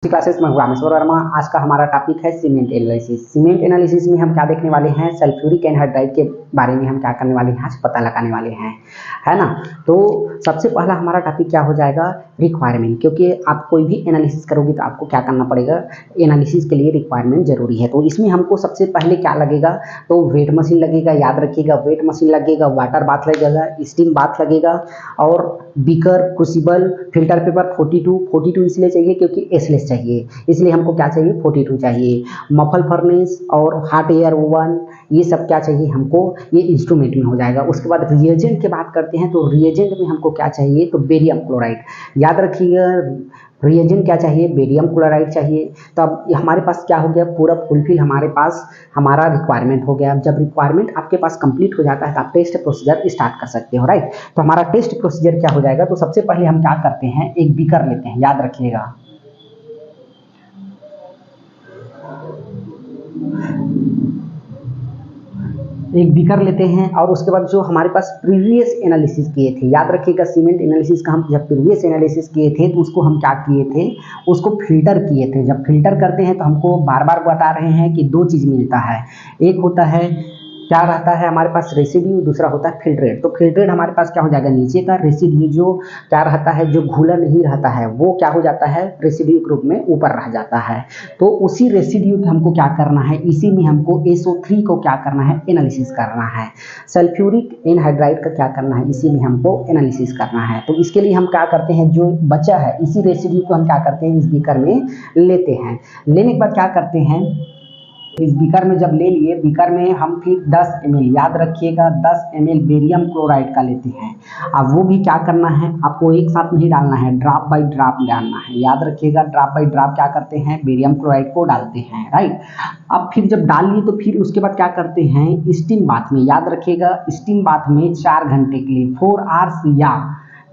Classes में रामेश्वर वर्मा। आज का हमारा टॉपिक है सीमेंट एनालिसिस। सीमेंट एनालिसिस में हम क्या देखने वाले हैं, सल्फ्यूरिक एनहाइड्राइड के बारे में हम क्या करने वाले हैं, आज पता लगाने वाले हैं, है ना। तो सबसे पहला हमारा टॉपिक क्या हो जाएगा, रिक्वायरमेंट। क्योंकि आप कोई भी एनालिसिस करोगे तो आपको क्या करना पड़ेगा, एनालिसिस के लिए रिक्वायरमेंट जरूरी है। तो इसमें हमको सबसे पहले क्या लगेगा, तो वेट मशीन लगेगा, याद रखिएगा, वेट मशीन लगेगा, वाटर बाथ लगेगा, स्टीम बाथ लगेगा, और बीकर, क्रूसिबल, फिल्टर पेपर 42 इसलिए चाहिए क्योंकि एसलेस चाहिए, इसलिए हमको क्या चाहिए, 42 चाहिए। मफल फर्नेस और हॉट एयर ओवन, ये सब क्या चाहिए हमको, ये इंस्ट्रूमेंट में हो जाएगा। उसके बाद रिएजेंट की बात करते हैं, तो रिएजेंट में हमको क्या चाहिए, तो बेरियम क्लोराइड, याद रखिएगा, रिएजेंट क्या चाहिए, बेरियम क्लोराइड चाहिए। तो अब हमारे पास क्या हो गया, पूरा फुलफिल हमारे पास हमारा रिक्वायरमेंट हो गया। जब रिक्वायरमेंट आपके पास कंप्लीट हो जाता है तो आप टेस्ट प्रोसीजर स्टार्ट कर सकते हो, राइट। तो हमारा टेस्ट प्रोसीजर क्या हो जाएगा, तो सबसे पहले हम क्या करते हैं, एक बीकर लेते हैं, याद रखिएगा, एक बीकर लेते हैं, और उसके बाद जो हमारे पास प्रीवियस एनालिसिस किए थे, याद रखिएगा, सीमेंट एनालिसिस का हम जब प्रीवियस एनालिसिस किए थे तो उसको हम क्या किए थे, उसको फिल्टर किए थे। जब फिल्टर करते हैं तो हमको बार बार बता रहे हैं कि दो चीज़ मिलता है, एक होता है क्या रहता है हमारे पास, रेसिड्यू, दूसरा होता है फिल्ट्रेट। तो फिल्ट्रेट हमारे पास क्या हो जाएगा, नीचे का रेसिड्यू जो क्या रहता है, जो घुला नहीं रहता है, वो क्या हो जाता है, रेसिड्यू के रूप में ऊपर रह जाता है। तो उसी रेसिड्यू को हमको क्या करना है, इसी में हमको SO3 को क्या करना है, एनालिसिस करना है। सल्फ्यूरिक एनहाइड्राइड का क्या करना है, इसी में हमको एनालिसिस करना है। तो इसके लिए हम क्या करते हैं, जो बचा है इसी रेसिड्यू को हम क्या करते हैं, इस बीकर में लेते हैं। लेने के बाद क्या करते हैं, इस बीकर में जब ले लिए, बीकर में हम फिर 10 ml, याद रखिएगा, 10 ml बेरियम क्लोराइड का लेते हैं। अब वो भी क्या करना है, आपको एक साथ नहीं डालना है, ड्रॉप बाय ड्रॉप डालना है, याद रखिएगा, ड्रॉप बाय ड्रॉप क्या करते हैं, बेरियम क्लोराइड को डालते हैं, राइट। अब फिर जब डाल लिए तो फिर उसके बाद क्या करते हैं, स्टीम बाथ में, याद रखिएगा, स्टीम बाथ में 4 घंटे के लिए, 4 आवर्स, या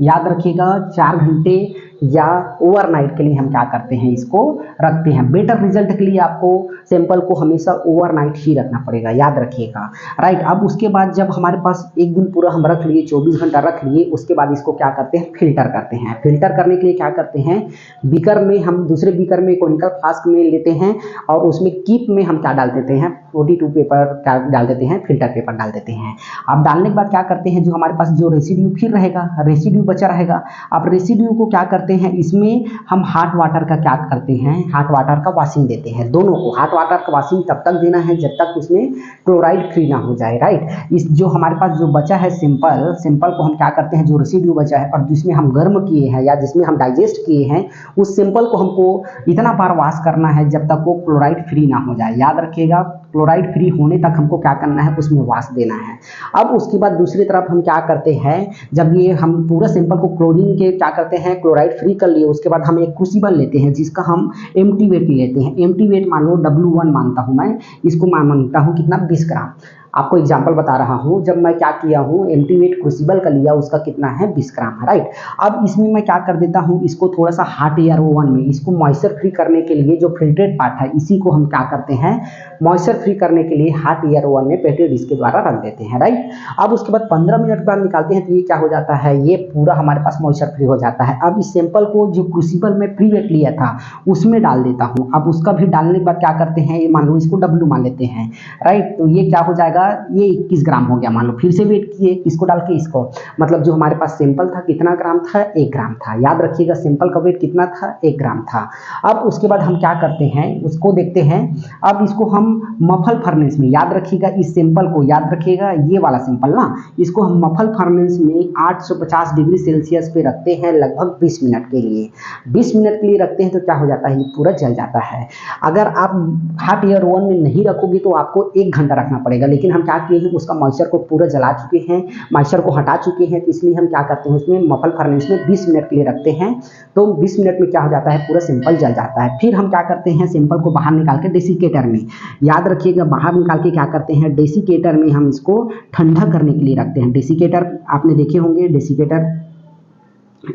याद रखिएगा 4 घंटे या ओवरनाइट के लिए हम क्या करते हैं, इसको रखते हैं। बेटर रिजल्ट के लिए आपको सैंपल को हमेशा ओवरनाइट ही रखना पड़ेगा, याद रखिएगा, राइट। अब उसके बाद जब हमारे पास एक दिन पूरा हम रख लिए, 24 घंटा रख लिए, उसके बाद इसको क्या करते हैं, फिल्टर करते हैं। फिल्टर करने के लिए क्या करते हैं, बीकर में हम दूसरे बीकर में कोनिकल फ्लास्क में लेते हैं, और उसमें कीप में हम क्या डाल देते हैं, 42 पेपर क्या डाल देते हैं, फिल्टर पेपर डाल देते हैं। अब डालने के बाद क्या करते हैं, जो हमारे पास जो रेसिड्यू फिर रहेगा, रेसिड्यू बचा रहेगा, अब रेसिड्यू को क्या करते हैं, इसमें हम हॉट वाटर का क्या करते हैं, हॉट वाटर का वॉशिंग देते हैं। दोनों को हॉट वाटर का वॉशिंग तब तक देना है जब तक उसमें क्लोराइड फ्री ना हो जाए, राइट। इस जो हमारे पास जो बचा है सैंपल को हम क्या करते हैं, जो रेसिड्यू बचा है और जिसमें हम गर्म किए हैं या जिसमें हम डाइजेस्ट किए हैं, उस सैंपल को हमको इतना बार वॉश करना है जब तक वो क्लोराइड फ्री ना हो जाए, याद रखिएगा, क्लोराइड फ्री होने तक हमको क्या करना है, उसमें वॉश देना है। अब उसके बाद दूसरी तरफ हम क्या करते हैं, जब ये हम पूरा सैंपल को क्लोरीन के क्या करते हैं, क्लोराइड फ्री कर लिए, उसके बाद हम एक क्रूसिबल लेते हैं जिसका हम एम्प्टी वेट लेते हैं। एम्प्टी वेट मान लो W1 मानता हूँ मैं, इसको मानता हूँ कितना, 20 ग्राम। आपको एग्जाम्पल बता रहा हूँ, जब मैं क्या किया हूँ, एम्प्टी वेट क्रूसिबल का लिया, उसका कितना है, 20 ग्राम है, राइट। अब इसमें मैं क्या कर देता हूँ, इसको थोड़ा सा हॉट एयर ओवन में, इसको मॉइस्चर फ्री करने के लिए जो फिल्ट्रेट पार्ट है इसी को हम क्या करते हैं, मॉइस्चर फ्री करने के लिए हॉट एयर ओवन में पेटेड इसके द्वारा रख देते हैं, राइट। अब उसके बाद 15 मिनट बाद निकालते हैं तो ये क्या हो जाता है, ये पूरा हमारे पास मॉइस्चर फ्री हो जाता है। अब इस सैंपल को जो क्रूसिबल में प्री वेट लिया था उसमें डाल देता हूँ। अब उसका भी डालने के बाद क्या करते हैं, ये मान लो इसको W मान लेते हैं, राइट। तो ये क्या हो जाएगा, ये 21 ग्राम हो गया, मान लो फिर से वेट किए, इसको डाल के इसको, मतलब जो हमारे पास सैंपल था कितना ग्राम था, 1 ग्राम था, याद रखिएगा, सैंपल का वेट कितना था, 1 ग्राम था। अब उसके बाद हम क्या करते हैं, उसको देखते हैं। अब इसको हम मफल फर्नेस में, याद रखिएगा, इस सैंपल को याद रखिएगा, ये वाला सैंपल ना, इसको हम मफल फर्नेस में 850 डिग्री सेल्सियस पे रखते हैं लगभग 20 मिनट के लिए। 20 मिनट के लिए रखते हैं तो क्या हो जाता है, ये पूरा जल जाता है। अगर आप हॉट एयर ओवन में नहीं रखोगे तो आपको 1 घंटा रखना पड़ेगा, लेकिन हम क्या किए हैं, उसका मॉइस्चर को पूरा जला चुके हैं, मॉइस्चर को हटा चुके हैं, तो इसलिए हम क्या करते हैं, उसमें मफल फर्नेस में 20 मिनट के लिए रखते हैं। तो 20 मिनट में क्या हो जाता है, पूरा सैंपल जल जाता है। फिर हम क्या करते हैं, सैंपल को बाहर निकाल के डेसिकेटर में, याद रखिएगा, बाहर निकाल के क्या करते हैं, डेसिकेटर में हम इसको ठंडा करने के लिए रखते हैं। डेसिकेटर आपने देखे होंगे, डेसिकेटर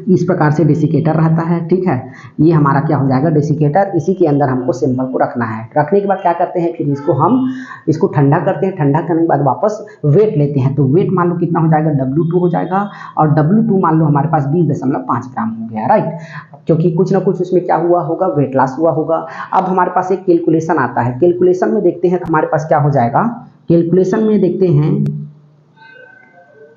इस प्रकार से डेसिकेटर रहता है, ठीक है। ये हमारा क्या हो जाएगा, डेसिकेटर। इसी के अंदर हमको सैंपल को रखना है। रखने के बाद क्या करते हैं, फिर इसको ठंडा करते हैं। ठंडा करने के बाद वापस वेट लेते हैं। तो वेट मान लो कितना हो जाएगा, W2 हो जाएगा। और W2 मान लो हमारे पास 20.5 ग्राम हो गया, राइट। क्योंकि कुछ ना कुछ उसमें क्या हुआ होगा, वेट लॉस हुआ होगा। अब हमारे पास एक कैलकुलेशन आता है। कैलकुलेशन में देखते हैं हमारे पास क्या हो जाएगा। कैलकुलेशन में देखते हैं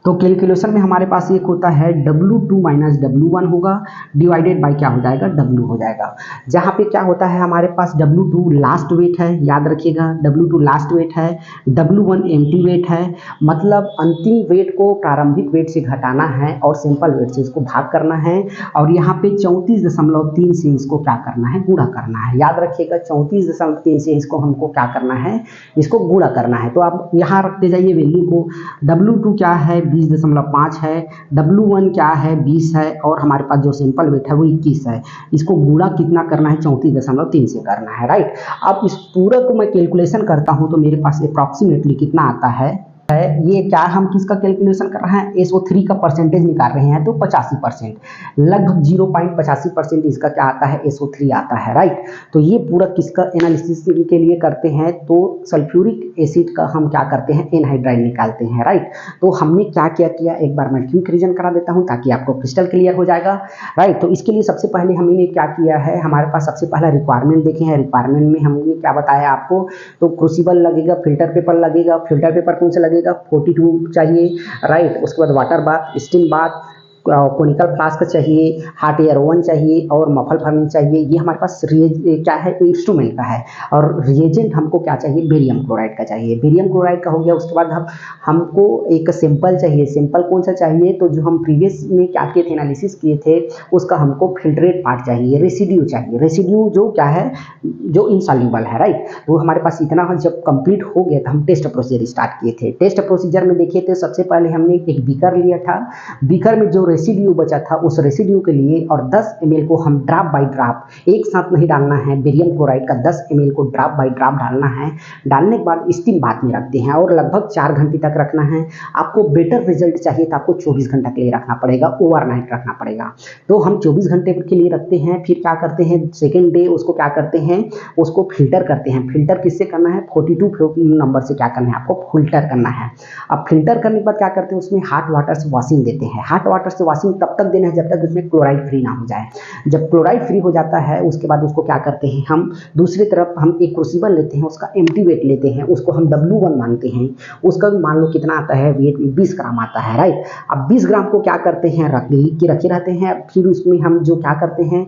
तो कैलकुलेशन में हमारे पास एक होता है W2 माइनस W1 होगा, डिवाइडेड बाय क्या हो जाएगा, W हो जाएगा। जहाँ पे क्या होता है हमारे पास W2 लास्ट वेट है, याद रखिएगा W2 लास्ट वेट है, W1 एम्प्टी वेट है। मतलब अंतिम वेट को प्रारंभिक वेट से घटाना है और सिंपल वेट से इसको भाग करना है। और यहाँ पे 34.3 से इसको क्या करना है, गुणा करना है। याद रखिएगा 34.3 से इसको हमको क्या करना है, इसको गुणा करना है। तो आप यहाँ रखते जाइए वैल्यू को। W2 क्या है, 20.5 है। W1 क्या है, 20 है। और हमारे पास जो सिंपल वेट है वो 21 है। इसको गुणा कितना करना है, 34.3 से करना है, राइट। अब इस पूरा को मैं कैलकुलेशन करता हूं तो मेरे पास अप्रॉक्सीमेटली कितना आता है। ये क्या हम किसका कैलकुलेशन कर रहे हैं, SO3 का परसेंटेज निकाल रहे हैं। तो 85%, लगभग 0.85% इसका क्या आता है, SO3 आता है, राइट। तो ये पूरा किसका एनालिसिस के लिए करते हैं, तो सल्फ्यूरिक एसिड का हम क्या करते हैं, एनहाइड्राइड निकालते हैं, राइट। तो हमने क्या क्या किया, एक बार मैं क्विक रिवीजन करा देता हूं ताकि आपको क्रिस्टल क्लियर हो जाएगा, राइट। तो इसके लिए सबसे पहले हमने क्या किया है, हमारे पास सबसे पहला रिक्वायरमेंट देखे हैं। रिक्वायरमेंट में हमने क्या बताया आपको, तो क्रूसिबल लगेगा, फिल्टर पेपर लगेगा। फिल्टर पेपर कौन सा लगेगा, 42 चाहिए, राइट। उसके बाद water bath, steam bath, conical flask चाहिए, हॉट एयर ओवन चाहिए और मफल फर्निंग चाहिए। ये हमारे पास क्या है, इंस्ट्रूमेंट का है। और रिएजेंट हमको क्या चाहिए, बेरियम क्लोराइड का चाहिए। बेरियम क्लोराइड का हो गया। उसके बाद हमको एक सैंपल चाहिए। सैंपल कौन सा चाहिए, तो जो हम प्रीवियस में क्या किए थे, एनालिसिस किए थे, उसका हमको फिल्ट्रेट पार्ट चाहिए, रेसिड्यू चाहिए। रेसिड्यू जो क्या है, जो इनसॉल्युबल है, राइट। तो हमारे पास इतना जब कंप्लीट हो गया तो हम टेस्ट प्रोसीजर स्टार्ट किए थे। टेस्ट प्रोसीजर में देखिए तो सबसे पहले हमने एक बीकर लिया था। बीकर में जो रेसिड्यू बचा था उस रेसिड्यू के लिए और 10 ml को हम ड्रॉप बाय ड्रॉप, एक साथ नहीं डालना है, बेरियम क्लोराइड का 10 ml को ड्रॉप बाय ड्रॉप डालना है। डालने के बाद स्टीम बाथ में रखते हैं और लगभग 4 घंटे तक रखना है। आपको बेटर रिजल्ट चाहिए तो आपको 24 घंटा के लिए रखना पड़ेगा, ओवरनाइट रखना पड़ेगा। तो हम 24 घंटे के लिए रखते हैं। फिर क्या करते हैं, सेकेंड डे उसको क्या करते हैं, उसको फिल्टर करते हैं। फिल्टर किससे करना है, 42 नंबर से क्या करना है, आपको फिल्टर करना है। अब फिल्टर करने के बाद क्या करते हैं, उसमें हॉट वाटर से वॉशिंग देते हैं। हॉट वाटर से वॉशिंग तब तक देना है जब तक उसमें क्लोराइड फ्री ना हो जाए। जब क्लोराइड फ्री हो जाता है उसके बाद उसको क्या करते हैं, हम दूसरी तरफ हम एक क्रूसिबल लेते हैं, उसका एम्प्टी वेट लेते हैं, उसको हम W1 मानते हैं। उसका भी मान लो कितना आता है, वेट 20 ग्राम आता है, राइट। अब 20 ग्राम को क्या करते हैं, रखे रहते हैं। फिर उसमें हम जो क्या करते हैं,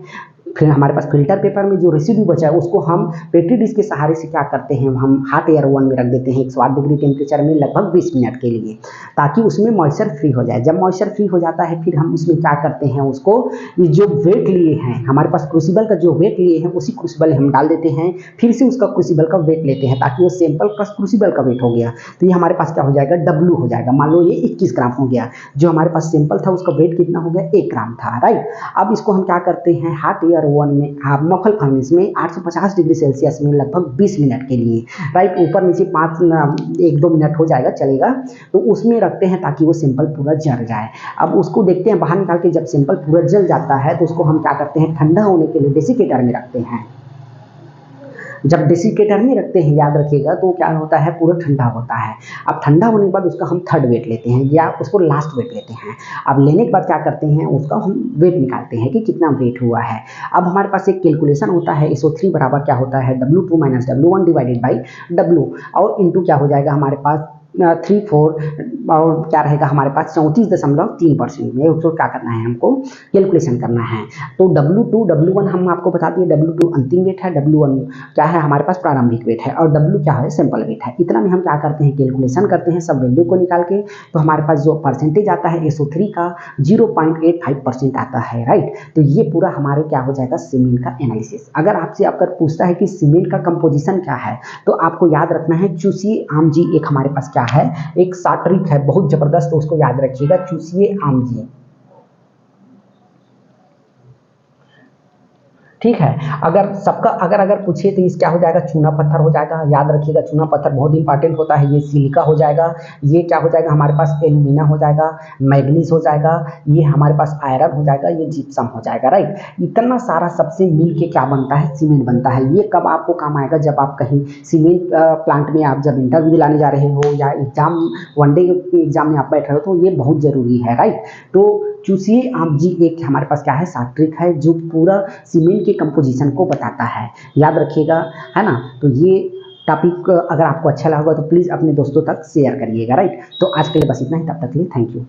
फिर हमारे पास फिल्टर पेपर में जो रेसिड्यू बचा है उसको हम पेट्री डिश के सहारे से क्या करते हैं, हम हॉट एयर ओवन में रख देते हैं 108 डिग्री टेम्परेचर में लगभग 20 मिनट के लिए, ताकि उसमें मॉइस्चर फ्री हो जाए। जब मॉइस्चर फ्री हो जाता है फिर हम उसमें क्या करते हैं, उसको ये जो वेट लिए हैं, हमारे पास क्रूसिबल का जो वेट लिए हैं उसी क्रूसिबल हम डाल देते हैं। फिर से उसका क्रूसिबल का वेट लेते हैं ताकि वो सैंपल प्लस क्रूसिबल का वेट हो गया। तो ये हमारे पास क्या हो जाएगा, W हो जाएगा। मान लो ये 21 ग्राम हो गया। जो हमारे पास सैंपल था उसका वेट कितना हो गया, 1 ग्राम था, राइट। अब इसको हम क्या करते हैं, हॉट एयर ओवन में, मफल फर्नेस में 850 डिग्री सेल्सियस में लगभग 20 मिनट के लिए, राइट। ऊपर नीचे 1-2 मिनट हो जाएगा, चलेगा। तो उसमें रखते हैं ताकि वो सैंपल पूरा जल जाए। अब उसको देखते हैं बाहर निकाल के, जब सैंपल पूरा जल जाता है तो उसको हम क्या करते हैं, ठंडा होने के लिए डेसिकेटर में रखते हैं। जब डेसिकेटर में रखते हैं, याद रखिएगा, तो क्या होता है, पूरा ठंडा होता है। अब ठंडा होने के बाद उसका हम थर्ड वेट लेते हैं या उसको लास्ट वेट लेते हैं। अब लेने के बाद क्या करते हैं, उसका हम वेट निकालते हैं कि कितना वेट हुआ है। अब हमारे पास एक कैलकुलेशन होता है, SO3 बराबर क्या होता है, W2 minus W1 divided by W, और इंटू क्या हो जाएगा हमारे पास 34 और क्या रहेगा हमारे पास 34.3% में। उसको क्या करना है, हमको कैलकुलेशन करना है। तो W2 W1 हम आपको बता दिए, W2 अंतिम वेट है, W1 क्या है हमारे पास प्रारंभिक वेट है, और W क्या है, सैंपल वेट है। इतना में हम क्या करते हैं, कैलकुलेशन करते हैं सब वैल्यू को निकाल के। तो हमारे पास जो परसेंटेज आता है SO3 का 0.85% आता है, राइट। तो ये पूरा हमारे क्या हो जाएगा, सीमेंट का एनालिसिस। अगर आपसे अगर पूछता है कि सीमेंट का कंपोजिशन क्या है, तो आपको याद रखना है चूसिए आमजी एक हमारे पास क्या है, एक शॉर्ट ट्रिक है बहुत जबरदस्त, तो उसको याद रखिएगा, चूसिए आमजी। ठीक है। अगर पूछिए तो इस क्या हो जाएगा, चूना पत्थर हो जाएगा। याद रखिएगा चूना पत्थर बहुत इंपॉर्टेंट होता है। ये सिलिका हो जाएगा, ये क्या हो जाएगा हमारे पास, एल्यूमिना हो जाएगा, मैग्नीज हो जाएगा, ये हमारे पास आयरन हो जाएगा, ये जिप्सम हो जाएगा, राइट। इतना सारा सबसे मिल के क्या बनता है, सीमेंट बनता है। ये कब आपको काम आएगा, जब आप कहीं सीमेंट प्लांट में आप जब इंटरव्यू दिलाने जा रहे हो या एग्जाम, वनडे के एग्जाम में आप बैठ रहे हो, तो ये बहुत जरूरी है, राइट। तो चूसिए आप जी, एक हमारे पास क्या है, शॉर्ट ट्रिक है जो पूरा सीमेंट के कंपोजिशन को बताता है, याद रखिएगा, है ना। तो ये टॉपिक अगर आपको अच्छा लगा तो प्लीज़ अपने दोस्तों तक शेयर करिएगा, राइट। तो आज के लिए बस इतना ही, तब तक के लिए थैंक यू।